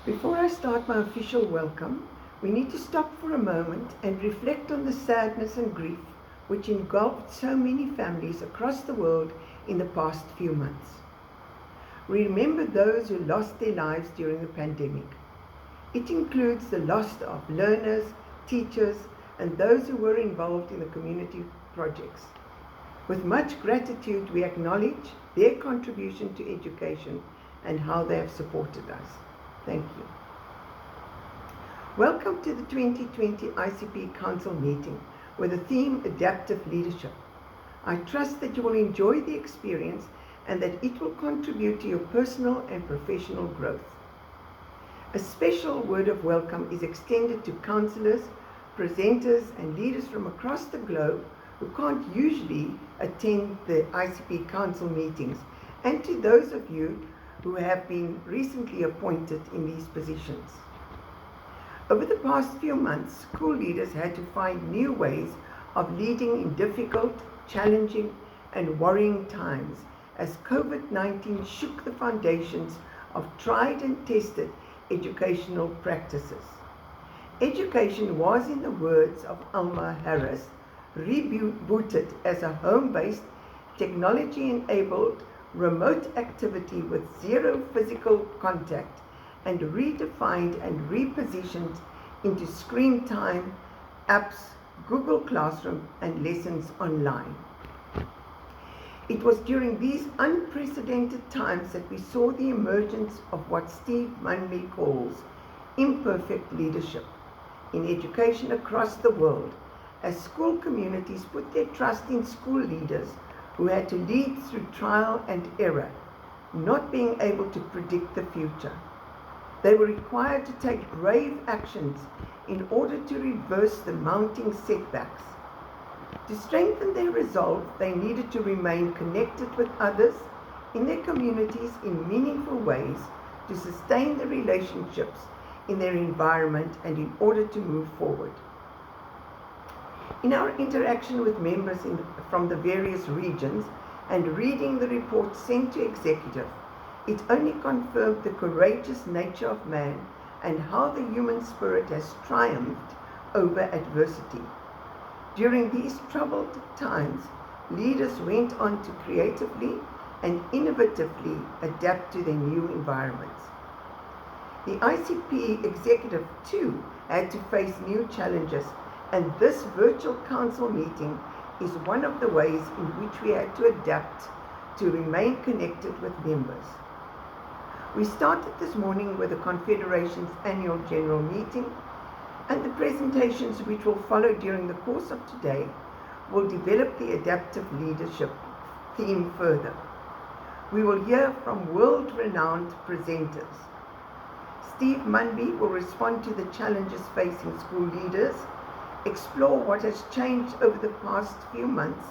Before I start my official welcome, we need to stop for a moment and reflect on the sadness and grief which engulfed so many families across the world in the past few months. We remember those who lost their lives during the pandemic. It includes the loss of learners, teachers, and those who were involved in the community projects. With much gratitude, we acknowledge their contribution to education and how they have supported us. Thank you. Welcome to the 2020 ICP Council meeting with the theme Adaptive Leadership. I trust that you will enjoy the experience and that it will contribute to your personal and professional growth. A special word of welcome is extended to councillors, presenters and leaders from across the globe who can't usually attend the ICP Council meetings, and to those of you who have been recently appointed in these positions. Over the past few months, school leaders had to find new ways of leading in difficult, challenging and worrying times as COVID-19 shook the foundations of tried and tested educational practices. Education was, in the words of Alma Harris, rebooted as a home-based, technology-enabled remote activity with zero physical contact and redefined and repositioned into screen time, apps, Google Classroom and lessons online. It was during these unprecedented times that we saw the emergence of what Steve Munby calls imperfect leadership in education across the world, as school communities put their trust in school leaders who had to lead through trial and error, not being able to predict the future. They were required to take brave actions in order to reverse the mounting setbacks. To strengthen their resolve, they needed to remain connected with others in their communities in meaningful ways to sustain the relationships in their environment and in order to move forward. In our interaction with members from the various regions and reading the report sent to executive, it only confirmed the courageous nature of man and how the human spirit has triumphed over adversity. During these troubled times, leaders went on to creatively and innovatively adapt to their new environments. The ICP executive too had to face new challenges, and this virtual council meeting is one of the ways in which we had to adapt to remain connected with members. We started this morning with the Confederation's annual general meeting, and the presentations which will follow during the course of today will develop the adaptive leadership theme further. We will hear from world-renowned presenters. Steve Munby will respond to the challenges facing school leaders, explore what has changed over the past few months,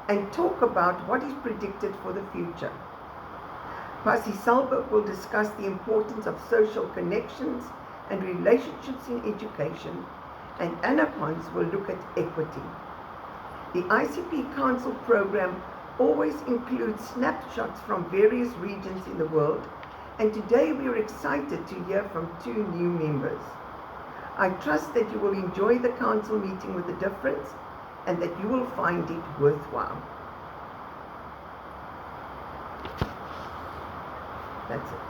and talk about what is predicted for the future. Pasi Salberg will discuss the importance of social connections and relationships in education, and Anna Pons will look at equity. The ICP Council program always includes snapshots from various regions in the world, and today we are excited to hear from two new members. I trust that you will enjoy the council meeting with a difference and that you will find it worthwhile. That's it.